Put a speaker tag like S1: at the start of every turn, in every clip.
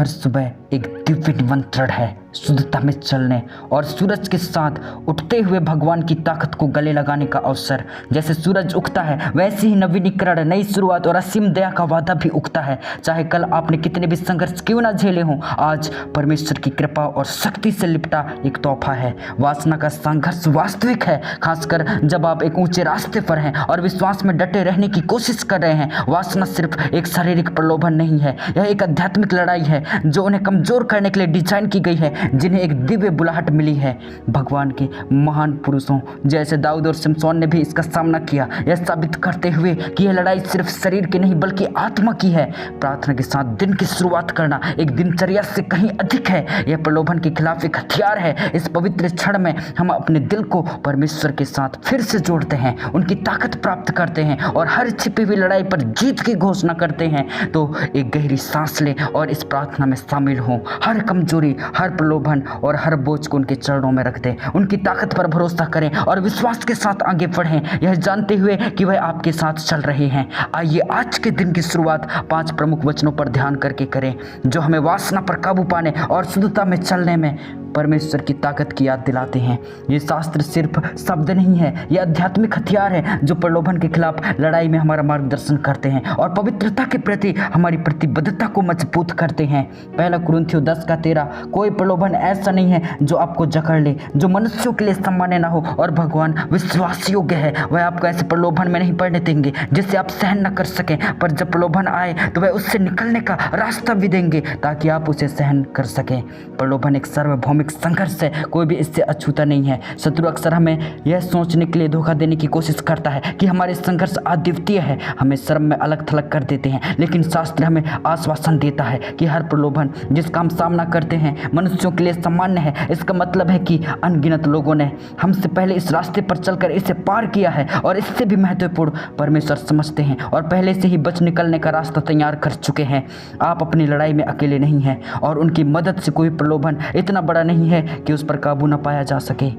S1: हर सुबह एक दिव्य निमंत्रण है शुद्धता में चलने और सूरज के साथ उठते हुए भगवान की ताकत को गले लगाने का अवसर। जैसे सूरज उगता है वैसे ही नवीनीकरण, नई शुरुआत और असीम दया का वादा भी उगता है। चाहे कल आपने कितने भी संघर्ष क्यों ना झेले हों, आज परमेश्वर की कृपा और शक्ति से लिपटा एक तोहफा है। वासना का संघर्ष वास्तविक है, खासकर जब आप एक ऊंचे रास्ते पर हैं और विश्वास में डटे रहने की कोशिश कर रहे हैं। वासना सिर्फ एक शारीरिक प्रलोभन नहीं है, यह एक आध्यात्मिक लड़ाई है जो उन्हें कमजोर करने के लिए डिजाइन की गई है, जिन्हें एक दिव्य बुलाहट मिली है। भगवान के महान पुरुषों जैसे दाऊद और शिमशोन ने भी इसका सामना किया, यह साबित करते हुए कि यह लड़ाई सिर्फ शरीर की नहीं बल्कि आत्मा की है। प्रार्थना के साथ दिन की शुरुआत करना एक दिनचर्या से कहीं अधिक है। यह प्रलोभन के खिलाफ एक हथियार है। इस पवित्र क्षण में हम अपने दिल को परमेश्वर के साथ फिर से जोड़ते हैं, उनकी ताकत प्राप्त करते हैं और हर छिपी हुई लड़ाई पर जीत की घोषणा करते हैं। तो एक गहरी सांस लें और इस प्रार्थना में शामिल हों। हर कमजोरी, हर प्रलोभन और हर बोझ को उनके चरणों में रख दें। उनकी ताकत पर भरोसा करें और विश्वास के साथ आगे बढ़ें, यह जानते हुए कि वह आपके साथ चल रहे हैं। आइए आज के दिन की शुरुआत 5 प्रमुख वचनों पर ध्यान करके करें जो हमें वासना पर काबू पाने और शुद्धता में चलने में परमेश्वर की ताकत की याद दिलाते हैं। ये शास्त्र सिर्फ शब्द नहीं है, ये आध्यात्मिक हथियार है जो प्रलोभन के खिलाफ लड़ाई में हमारा मार्गदर्शन करते हैं और पवित्रता के प्रति हमारी प्रतिबद्धता को मजबूत करते हैं। 1 कुरिन्थियों 10:13 कोई प्रलोभन ऐसा नहीं है जो आपको जकड़ ले, जो मनुष्यों के लिए सामान्य ना हो और भगवान विश्वास योग्य है। वह आपको ऐसे प्रलोभन में नहीं पड़ने देंगे जिससे आप सहन न कर सकें, पर जब प्रलोभन आए तो वह उससे निकलने का रास्ता भी देंगे ताकि आप उसे सहन कर सकें। प्रलोभन एक सार्वभौमिक संघर्ष है, कोई भी इससे अछूता नहीं है। शत्रु अक्सर हमें यह सोचने के लिए धोखा देने की कोशिश करता है कि हमारे संघर्ष अद्वितीय है, हमें शर्म में अलग थलग कर देते हैं। लेकिन शास्त्र हमें आश्वासन देता है कि हर प्रलोभन जिसका हम सामना करते हैं मनुष्यों के लिए सामान्य है। इसका मतलब है कि अनगिनत लोगों ने हमसे पहले इस रास्ते पर चलकर इसे पार किया है और इससे भी महत्वपूर्ण परमेश्वर समझते हैं और पहले से ही बच निकलने का रास्ता तैयार कर चुके हैं। आप अपनी लड़ाई में अकेले नहीं हैं और उनकी मदद से कोई प्रलोभन इतना बड़ा नहीं है कि उस पर काबू न पाया जा सके।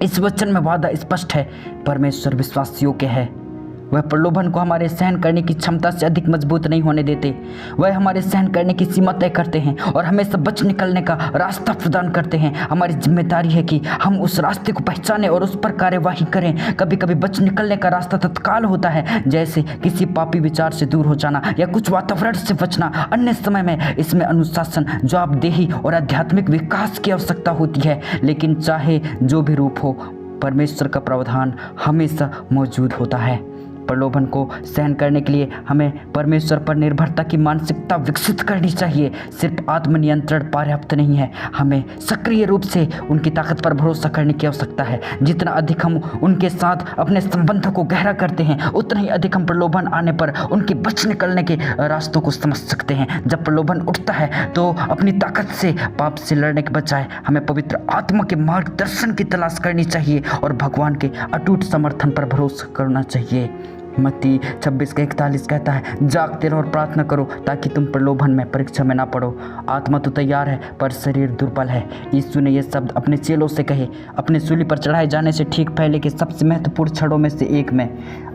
S1: इस वचन में वादा स्पष्ट है, परमेश्वर विश्वास योग्य है। वह प्रलोभन को हमारे सहन करने की क्षमता से अधिक मजबूत नहीं होने देते। वह हमारे सहन करने की सीमा तय करते हैं और हमें सब बच निकलने का रास्ता प्रदान करते हैं। हमारी जिम्मेदारी है कि हम उस रास्ते को पहचानें और उस पर कार्यवाही करें। कभी कभी बच निकलने का रास्ता तत्काल होता है, जैसे किसी पापी विचार से दूर हो जाना या कुछ वातावरण से बचना। अन्य समय में इसमें अनुशासन, जवाबदेही और आध्यात्मिक विकास की आवश्यकता होती है। लेकिन चाहे जो भी रूप हो, परमेश्वर का प्रावधान हमेशा मौजूद होता है। प्रलोभन को सहन करने के लिए हमें परमेश्वर पर निर्भरता की मानसिकता विकसित करनी चाहिए। सिर्फ आत्मनियंत्रण पर्याप्त नहीं है, हमें सक्रिय रूप से उनकी ताकत पर भरोसा करने की आवश्यकता है। जितना अधिक हम उनके साथ अपने संबंधों को गहरा करते हैं, उतना ही अधिक हम प्रलोभन आने पर उनके बच निकलने के रास्तों को समझ सकते हैं। जब प्रलोभन उठता है तो अपनी ताकत से पाप से लड़ने के बजाय हमें पवित्र आत्मा के मार्गदर्शन की तलाश करनी चाहिए और भगवान के अटूट समर्थन पर भरोसा करना चाहिए। मत्ती 26:41 कहता है, जागते रहो और प्रार्थना करो ताकि तुम प्रलोभन में, परीक्षा में ना पड़ो। आत्मा तो तैयार है पर शरीर दुर्बल है। यीशु ने ये शब्द अपने चेलों से कहे अपने सूली पर चढ़ाए जाने से ठीक पहले के सबसे महत्वपूर्ण क्षणों में से एक में।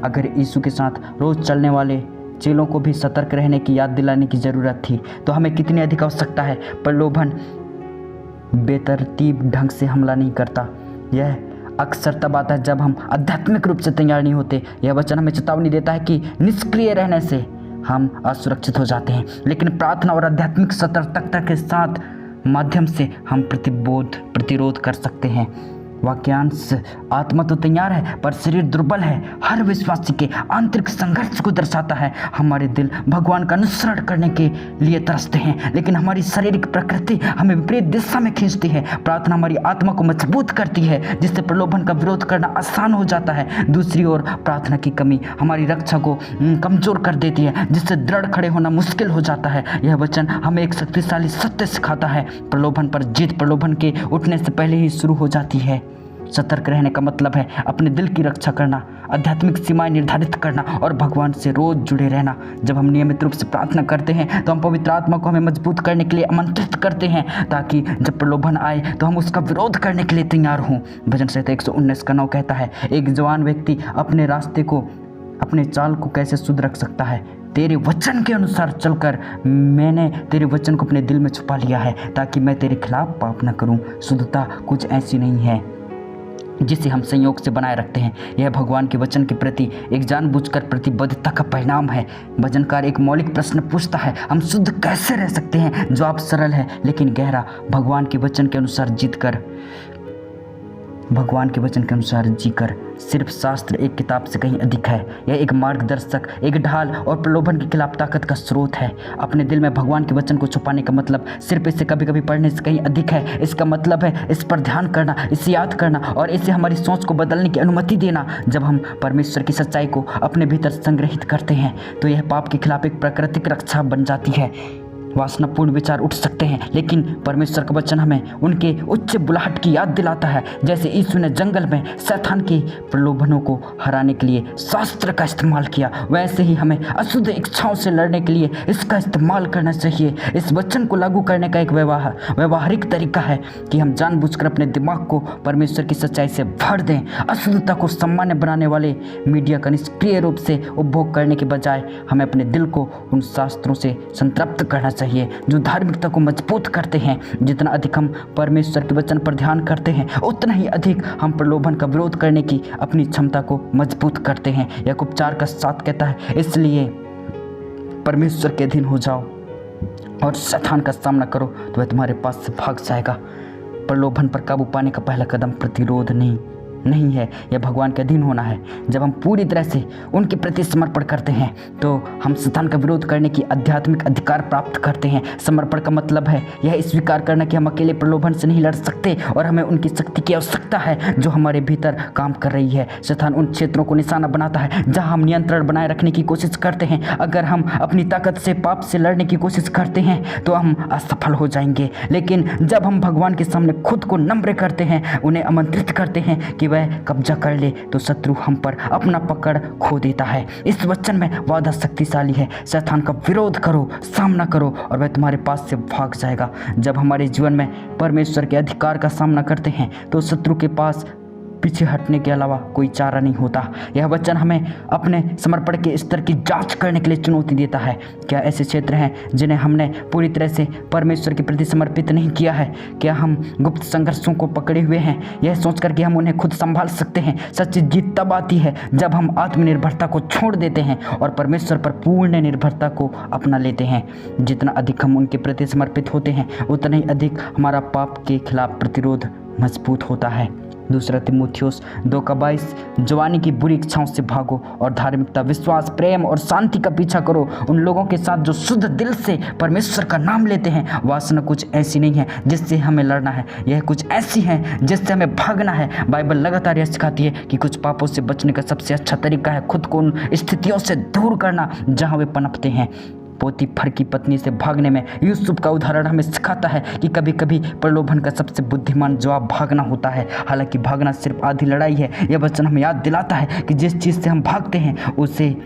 S1: अगर यीशु के साथ रोज चलने वाले चेलों को भी सतर्क रहने की याद दिलाने की ज़रूरत थी, तो हमें कितनी अधिक आवश्यकता है। प्रलोभन बेतरतीब ढंग से हमला नहीं करता, यह अक्सर तब आता है जब हम आध्यात्मिक रूप से तैयार नहीं होते। यह वचन हमें चेतावनी देता है कि निष्क्रिय रहने से हम असुरक्षित हो जाते हैं, लेकिन प्रार्थना और आध्यात्मिक सतर्कता के साथ माध्यम से हम प्रतिरोध कर सकते हैं। वाक्यांश, आत्मा तो तैयार है पर शरीर दुर्बल है, हर विश्वासी के आंतरिक संघर्ष को दर्शाता है। हमारे दिल भगवान का अनुसरण करने के लिए तरसते हैं, लेकिन हमारी शारीरिक प्रकृति हमें विपरीत दिशा में खींचती है। प्रार्थना हमारी आत्मा को मजबूत करती है, जिससे प्रलोभन का विरोध करना आसान हो जाता है। दूसरी ओर प्रार्थना की कमी हमारी रक्षा को कमजोर कर देती है, जिससे दृढ़ खड़े होना मुश्किल हो जाता है। यह वचन हमें एक शक्तिशाली सत्य सिखाता है, प्रलोभन पर जीत प्रलोभन के उठने से पहले ही शुरू हो जाती है। सतर्क रहने का मतलब है अपने दिल की रक्षा करना, आध्यात्मिक सीमाएं निर्धारित करना और भगवान से रोज जुड़े रहना। जब हम नियमित रूप से प्रार्थना करते हैं तो हम पवित्र आत्मा को हमें मजबूत करने के लिए आमंत्रित करते हैं, ताकि जब प्रलोभन आए तो हम उसका विरोध करने के लिए तैयार हों। भजन संहिता 119:9 कहता है, एक जवान व्यक्ति अपने रास्ते को, अपने चाल को कैसे शुद्ध रख सकता है। तेरे वचन के अनुसार चलकर मैंने तेरे वचन को अपने दिल में छुपा लिया है, ताकि मैं तेरे खिलाफ पाप न करूं। शुद्धता कुछ ऐसी नहीं है जिसे हम संयोग से बनाए रखते हैं, यह भगवान के वचन के प्रति एक जानबूझकर प्रतिबद्धता का परिणाम है। भजनकार एक मौलिक प्रश्न पूछता है, हम शुद्ध कैसे रह सकते हैं? जवाब सरल है लेकिन गहरा, भगवान के वचन के अनुसार जीकर। सिर्फ शास्त्र एक किताब से कहीं अधिक है। यह एक मार्गदर्शक, एक ढाल और प्रलोभन के खिलाफ ताकत का स्रोत है। अपने दिल में भगवान के वचन को छुपाने का मतलब सिर्फ इसे कभी कभी पढ़ने से कहीं अधिक है। इसका मतलब है इस पर ध्यान करना, इसे याद करना और इसे हमारी सोच को बदलने की अनुमति देना। जब हम परमेश्वर की सच्चाई को अपने भीतर संग्रहित करते हैं तो यह पाप के खिलाफ एक प्राकृतिक रक्षा बन जाती है। वासनापूर्ण विचार उठ सकते हैं, लेकिन परमेश्वर का वचन हमें उनके उच्च बुलाहट की याद दिलाता है। जैसे यीशु ने जंगल में शैतान के प्रलोभनों को हराने के लिए शास्त्र का इस्तेमाल किया, वैसे ही हमें अशुद्ध इच्छाओं से लड़ने के लिए इसका इस्तेमाल करना चाहिए। इस वचन को लागू करने का एक व्यवहारिक तरीका है कि हम जानबूझकर अपने दिमाग को परमेश्वर की सच्चाई से भर दें। अशुद्धता को सामान्य बनाने वाले मीडिया का निष्क्रिय रूप से उपभोग करने के बजाय हमें अपने दिल को उन शास्त्रों से संतृप्त करना चाहिए जो धार्मिकता को मजबूत करते हैं। जितना अधिक हम परमेश्वर के वचन पर ध्यान करते हैं, उतना ही अधिक हम प्रलोभन का विरोध करने की अपनी क्षमता को मजबूत करते हैं। याकूब 4 का 7 कहता है, इसलिए परमेश्वर के अधीन हो जाओ और शैतान का सामना करो तो वह तुम्हारे पास से भाग जाएगा। प्रलोभन पर काबू पाने का पहला कदम प्रतिरोध नहीं है, यह भगवान के अधीन होना है। जब हम पूरी तरह से उनके प्रति समर्पण करते हैं तो हम शैतान का विरोध करने की आध्यात्मिक अधिकार प्राप्त करते हैं। समर्पण का मतलब है यह स्वीकार करना कि हम अकेले प्रलोभन से नहीं लड़ सकते और हमें उनकी शक्ति की आवश्यकता है जो हमारे भीतर काम कर रही है। शैतान उन क्षेत्रों को निशाना बनाता है जहां हम नियंत्रण बनाए रखने की कोशिश करते हैं। अगर हम अपनी ताकत से पाप से लड़ने की कोशिश करते हैं तो हम असफल हो जाएंगे, लेकिन जब हम भगवान के सामने खुद को नम्र करते हैं, उन्हें आमंत्रित करते हैं कि वह कब्जा कर ले, तो शत्रु हम पर अपना पकड़ खो देता है। इस वचन में वादा शक्तिशाली है, शैतान का विरोध करो, सामना करो और वह तुम्हारे पास से भाग जाएगा। जब हमारे जीवन में परमेश्वर के अधिकार का सामना करते हैं तो शत्रु के पास पीछे हटने के अलावा कोई चारा नहीं होता। यह वचन हमें अपने समर्पण के स्तर की जांच करने के लिए चुनौती देता है। क्या ऐसे क्षेत्र हैं जिन्हें हमने पूरी तरह से परमेश्वर के प्रति समर्पित नहीं किया है? क्या हम गुप्त संघर्षों को पकड़े हुए हैं, यह सोचकर कि हम उन्हें खुद संभाल सकते हैं? सच्ची जीत तब आती है जब हम आत्मनिर्भरता को छोड़ देते हैं और परमेश्वर पर पूर्ण निर्भरता को अपना लेते हैं। जितना अधिक हम उनके प्रति समर्पित होते हैं, उतना ही अधिक हमारा पाप के खिलाफ प्रतिरोध मजबूत होता है। 2 तीमुथियुस 2:22, जवानी की बुरी इच्छाओं से भागो और धार्मिकता, विश्वास, प्रेम और शांति का पीछा करो उन लोगों के साथ जो शुद्ध दिल से परमेश्वर का नाम लेते हैं। वासना कुछ ऐसी नहीं है जिससे हमें लड़ना है, यह कुछ ऐसी है जिससे हमें भागना है। बाइबल लगातार यह सिखाती है कि कुछ पापों से बचने का सबसे अच्छा तरीका है खुद को उन स्थितियों से दूर करना जहाँ वे पनपते हैं। पोतीफर की पत्नी से भागने में यूसुफ का उदाहरण हमें सिखाता है कि कभी कभी प्रलोभन का सबसे बुद्धिमान जवाब भागना होता है। हालांकि भागना सिर्फ आधी लड़ाई है। यह वचन हमें याद दिलाता है कि जिस चीज़ से हम भागते हैं उसे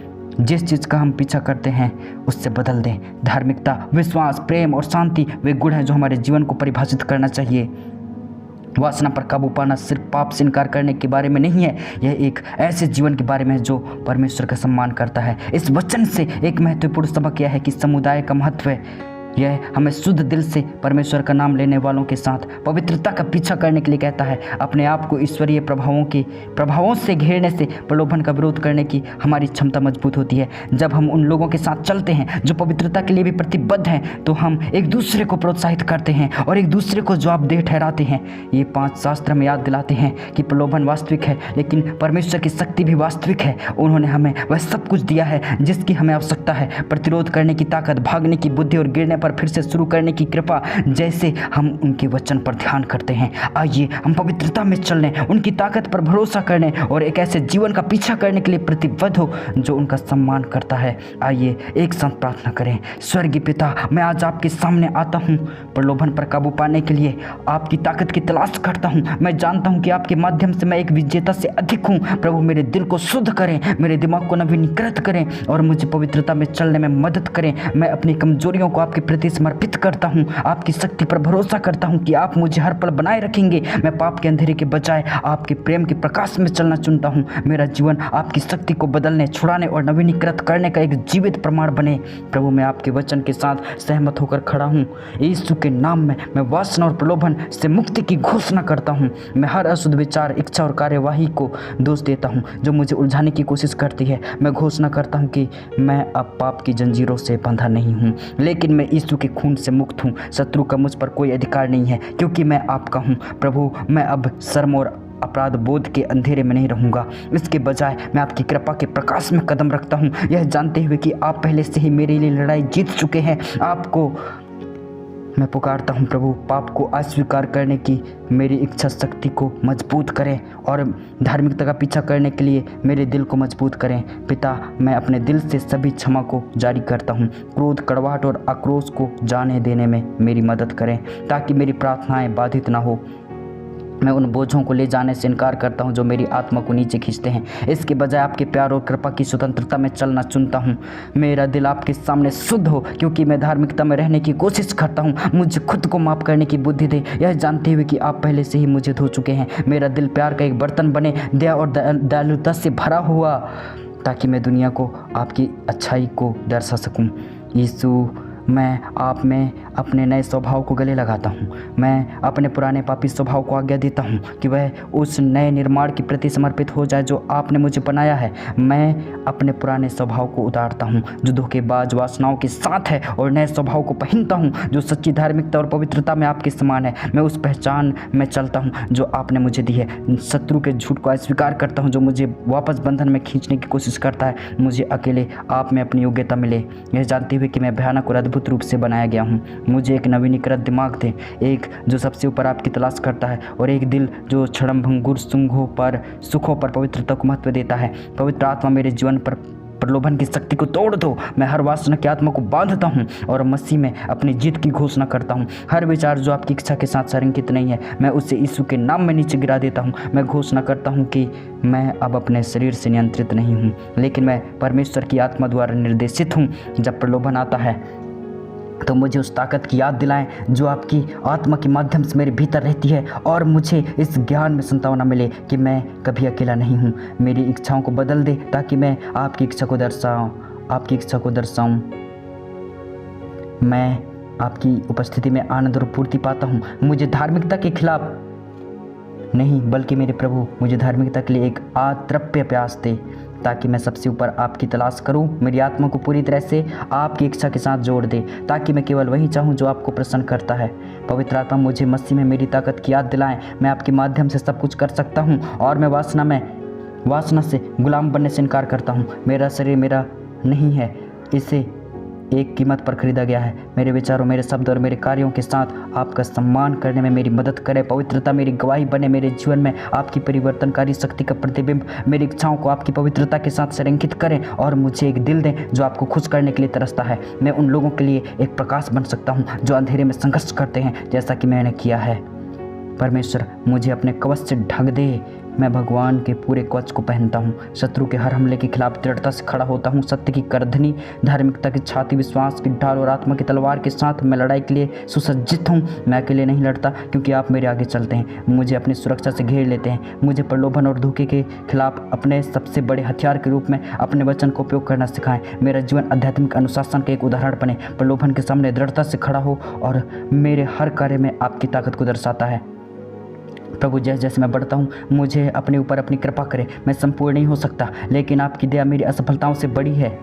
S1: जिस चीज़ का हम पीछा करते हैं उससे बदल दें। धार्मिकता, विश्वास, प्रेम और शांति वे गुण हैं जो हमारे जीवन को परिभाषित करना चाहिए। वासना पर काबू पाना सिर्फ पाप से इनकार करने के बारे में नहीं है, यह एक ऐसे जीवन के बारे में है जो परमेश्वर का सम्मान करता है। इस वचन से एक महत्वपूर्ण सबक यह है कि समुदाय का महत्व है। यह हमें शुद्ध दिल से परमेश्वर का नाम लेने वालों के साथ पवित्रता का पीछा करने के लिए कहता है। अपने आप को ईश्वरीय प्रभावों से घेरने से प्रलोभन का विरोध करने की हमारी क्षमता मजबूत होती है। जब हम उन लोगों के साथ चलते हैं जो पवित्रता के लिए भी प्रतिबद्ध हैं तो हम एक दूसरे को प्रोत्साहित करते हैं और एक दूसरे को जवाबदेह ठहराते हैं। ये 5 शास्त्र में याद दिलाते हैं कि प्रलोभन वास्तविक है, लेकिन परमेश्वर की शक्ति भी वास्तविक है। उन्होंने हमें वह सब कुछ दिया है जिसकी हमें आवश्यकता है, प्रतिरोध करने की ताकत, भागने की बुद्धि और गिरने पर फिर से शुरू करने की कृपा। जैसे हम उनके वचन पर ध्यान करते हैं, आइए हम पवित्रता में चलने, उनकी ताकत पर भरोसा करने और एक ऐसे जीवन का पीछा करने के लिए प्रतिबद्ध हो जो उनका सम्मान करता है। आइए एक साथ प्रार्थना करें। स्वर्गीय पिता, मैं आज आपके सामने आता हूँ। प्रलोभन पर काबू पाने के लिए आपकी ताकत की तलाश करता हूँ। मैं जानता हूँ कि आपके माध्यम से मैं एक विजेता से अधिक हूँ। प्रभु, मेरे दिल को शुद्ध करें, मेरे दिमाग को नवीनीकृत करें और मुझे पवित्रता में चलने में मदद करें। मैं अपनी कमजोरियों को आपके प्रति समर्पित करता हूँ, आपकी शक्ति पर भरोसा करता हूँ कि आप मुझे हर पल बनाए रखेंगे। मैं पाप के अंधेरे के बजाय आपके प्रेम के प्रकाश में चलना चुनता हूँ। मेरा जीवन आपकी शक्ति को बदलने, छुड़ाने और नवीनीकृत करने का एक जीवित प्रमाण बने। प्रभु, मैं आपके वचन के साथ सहमत होकर खड़ा हूँ। यीशु के नाम में मैं वासना और प्रलोभन से मुक्ति की घोषणा करता हूँ। मैं हर अशुद्ध विचार, इच्छा और कार्यवाही को दोष देता हूँ जो मुझे उलझाने की कोशिश करती है। मैं घोषणा करता हूँ कि मैं अब पाप की जंजीरों से बंधा नहीं हूँ, लेकिन मैं यीशु के खून से मुक्त हूँ। शत्रु का मुझ पर कोई अधिकार नहीं है, क्योंकि मैं आपका हूँ। प्रभु, मैं अब शर्म और अपराध बोध के अंधेरे में नहीं रहूंगा। इसके बजाय मैं आपकी कृपा के प्रकाश में कदम रखता हूँ, यह जानते हुए कि आप पहले से ही मेरे लिए लड़ाई जीत चुके हैं। आपको मैं पुकारता हूँ प्रभु, पाप को अस्वीकार करने की मेरी इच्छा शक्ति को मजबूत करें और धार्मिकता का पीछा करने के लिए मेरे दिल को मजबूत करें। पिता, मैं अपने दिल से सभी क्षमा को जारी करता हूँ। क्रोध, कड़वाहट और आक्रोश को जाने देने में मेरी मदद करें, ताकि मेरी प्रार्थनाएं बाधित ना हो। मैं उन बोझों को ले जाने से इनकार करता हूं जो मेरी आत्मा को नीचे खींचते हैं। इसके बजाय आपके प्यार और कृपा की स्वतंत्रता में चलना चुनता हूं। मेरा दिल आपके सामने शुद्ध हो, क्योंकि मैं धार्मिकता में रहने की कोशिश करता हूं। मुझे खुद को माफ़ करने की बुद्धि दे, यह जानते हुए कि आप पहले से ही मुझे धो चुके हैं। मेरा दिल प्यार का एक बर्तन बने, दया और दयालुता से भरा हुआ, ताकि मैं दुनिया को आपकी अच्छाई को दर्शा सकूँ। यीशु, मैं आप में अपने नए स्वभाव को गले लगाता हूँ। मैं अपने पुराने पापी स्वभाव को आज्ञा देता हूँ कि वह उस नए निर्माण के प्रति समर्पित हो जाए जो आपने मुझे बनाया है। मैं अपने पुराने स्वभाव को उतारता हूँ जो धोखेबाज वासनाओं के साथ है, और नए स्वभाव को पहनता हूँ जो सच्ची धार्मिकता और पवित्रता में आपके समान है। मैं उस पहचान में चलता हूँ जो आपने मुझे दी है। शत्रु के झूठ को अस्वीकार करता हूँ जो मुझे वापस बंधन में खींचने की कोशिश करता है। मुझे अकेले आप में अपनी योग्यता मिले, यह जानते हुए कि मैं भयानक और अद्भुत रूप से बनाया गया हूँ। मुझे एक नवीनीकृत दिमाग दे, एक जो सबसे ऊपर आपकी तलाश करता है, और एक दिल जो क्षणभंगुर सुखों पर पवित्रता को महत्व देता है। पवित्र आत्मा मेरे जीवन पर प्रलोभन की शक्ति को तोड़ दो। मैं हर वासना की आत्मा को बांधता हूँ और मसीह में अपनी जीत की घोषणा करता हूँ। हर विचार जो आपकी इच्छा के साथ संरेखित नहीं है, मैं उसे यीशु के नाम में नीचे गिरा देता हूँ। मैं घोषणा करता हूँ कि मैं अब अपने शरीर से नियंत्रित नहीं हूँ, लेकिन मैं परमेश्वर की आत्मा द्वारा निर्देशित हूँ। जब प्रलोभन आता है तो मुझे उस ताकत की याद दिलाएं जो आपकी आत्मा के माध्यम से मेरे भीतर रहती है, और मुझे इस ज्ञान में संतावना मिले कि मैं कभी अकेला नहीं हूँ। मेरी इच्छाओं को बदल दे ताकि मैं आपकी इच्छा को दर्शाऊं। मैं आपकी उपस्थिति में आनंद और पूर्ति पाता हूँ। मुझे धार्मिकता के खिलाफ नहीं, बल्कि मेरे प्रभु मुझे धार्मिकता के लिए एक अतृप्य प्यास दे, ताकि मैं सबसे ऊपर आपकी तलाश करूं। मेरी आत्मा को पूरी तरह से आपकी इच्छा के साथ जोड़ दे, ताकि मैं केवल वही चाहूं जो आपको प्रसन्न करता है। पवित्र आत्मा मुझे मसीह में मेरी ताकत की याद दिलाएं। मैं आपके माध्यम से सब कुछ कर सकता हूं, और मैं वासना से गुलाम बनने से इनकार करता हूं। मेरा शरीर मेरा नहीं है, इसे एक कीमत पर खरीदा गया है। मेरे विचारों, मेरे शब्द और मेरे कार्यों के साथ आपका सम्मान करने में मेरी मदद करे। पवित्रता मेरी गवाही बने। मेरे जीवन में आपकी परिवर्तनकारी शक्ति का प्रतिबिंब मेरी इच्छाओं को आपकी पवित्रता के साथ संरेखित करें, और मुझे एक दिल दें जो आपको खुश करने के लिए तरसता है। मैं उन लोगों के लिए एक प्रकाश बन सकता हूँ जो अंधेरे में संघर्ष करते हैं, जैसा कि मैंने किया है। परमेश्वर, मुझे अपने कवच से ढक दे। मैं भगवान के पूरे कवच को पहनता हूँ। शत्रु के हर हमले के खिलाफ दृढ़ता से खड़ा होता हूँ। सत्य की करधनी, धार्मिकता की छाती, विश्वास की ढाल और आत्मा की तलवार के साथ मैं लड़ाई के लिए सुसज्जित हूँ। मैं अकेले नहीं लड़ता, क्योंकि आप मेरे आगे चलते हैं, मुझे अपनी सुरक्षा से घेर लेते हैं। मुझे प्रलोभन और धोखे के खिलाफ अपने सबसे बड़े हथियार के रूप में अपने वचन का उपयोग करना सिखाएं। मेरा जीवन आध्यात्मिक अनुशासन का एक उदाहरण बने, प्रलोभन के सामने दृढ़ता से खड़ा हो और मेरे हर कार्य में आपकी ताकत को दर्शाता है। प्रभु, जैसे जैसे मैं बढ़ता हूँ मुझे अपने ऊपर अपनी कृपा करें। मैं संपूर्ण नहीं हो सकता, लेकिन आपकी दया मेरी असफलताओं से बड़ी है।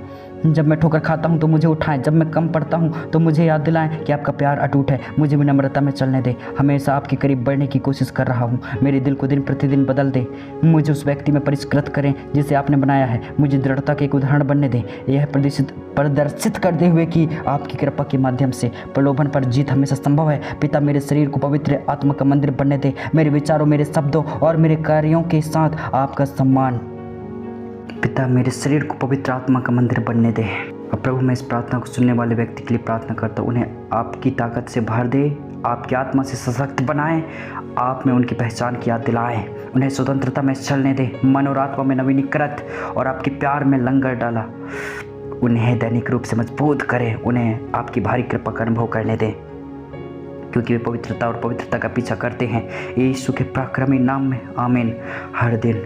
S1: जब मैं ठोकर खाता हूँ तो मुझे उठाएं, जब मैं कम पड़ता हूँ तो मुझे याद दिलाएं कि आपका प्यार अटूट है। मुझे विनम्रता में चलने दें। हमेशा आपके करीब बढ़ने की कोशिश कर रहा हूँ। मेरे दिल को दिन प्रतिदिन बदल दे। मुझे उस व्यक्ति में परिष्कृत करें जिसे आपने बनाया है। मुझे दृढ़ता के एक उदाहरण बनने दें, यह प्रदर्शित करते हुए कि आपकी कृपा के माध्यम से प्रलोभन पर जीत हमेशा संभव है। पिता, मेरे शरीर को पवित्र आत्मा का मंदिर बनने दे। मेरे विचारों, मेरे शब्दों और मेरे कार्यों के साथ आपका सम्मान। पिता, मेरे शरीर को पवित्र आत्मा का मंदिर बनने दे। और प्रभु, मैं इस प्रार्थना को सुनने वाले व्यक्ति के लिए प्रार्थना करता हूँ, उन्हें आपकी ताकत से भर दे, आपकी आत्मा से सशक्त बनाएं, आप में उनकी पहचान की याद दिलाएं, उन्हें स्वतंत्रता में चलने दे, मन और आत्मा में नवीनीकृत और आपके प्यार में लंगर डाला। उन्हें दैनिक रूप से मजबूत करें, उन्हें आपकी भारी कृपा का अनुभव करने दें, क्योंकि वे पवित्रता और पवित्रता का पीछा करते हैं। यीशु के पराक्रमी नाम में आमीन। हर दिन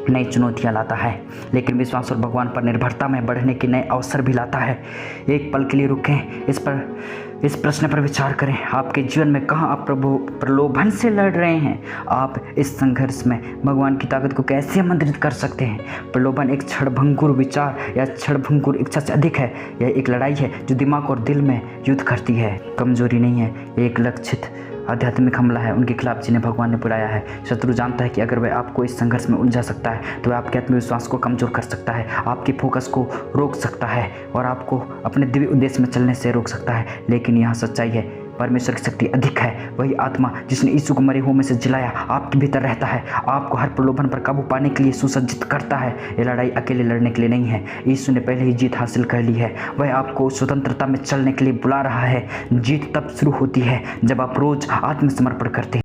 S1: नई चुनौतियां लाता है, लेकिन विश्वास और भगवान पर निर्भरता में बढ़ने के नए अवसर भी लाता है। एक पल के लिए रुकें, इस प्रश्न पर विचार करें, आपके जीवन में कहाँ आप प्रलोभन से लड़ रहे हैं? आप इस संघर्ष में भगवान की ताकत को कैसे आमंत्रित कर सकते हैं? प्रलोभन एक क्षणभंगुर विचार या क्षणभंगुर इच्छा से अधिक है। यह एक लड़ाई है जो दिमाग और दिल में युद्ध करती है, कमजोरी नहीं है। एक लक्षित आध्यात्मिक हमला है उनके खिलाफ जिन्हें भगवान ने बुलाया है। शत्रु जानता है कि अगर वह आपको इस संघर्ष में उलझा सकता है तो वह आपके आत्मविश्वास को कमजोर कर सकता है, आपकी फोकस को रोक सकता है और आपको अपने दिव्य उद्देश्य में चलने से रोक सकता है। लेकिन यहाँ सच्चाई है, परमेश्वर की शक्ति अधिक है। वही आत्मा जिसने यीशु को मरे हुओं में से जिलाया आपके भीतर रहता है, आपको हर प्रलोभन पर काबू पाने के लिए सुसज्जित करता है। ये लड़ाई अकेले लड़ने के लिए नहीं है, यीशु ने पहले ही जीत हासिल कर ली है। वह आपको स्वतंत्रता में चलने के लिए बुला रहा है। जीत तब शुरू होती है जब आप रोज आत्मसमर्पण करते हैं।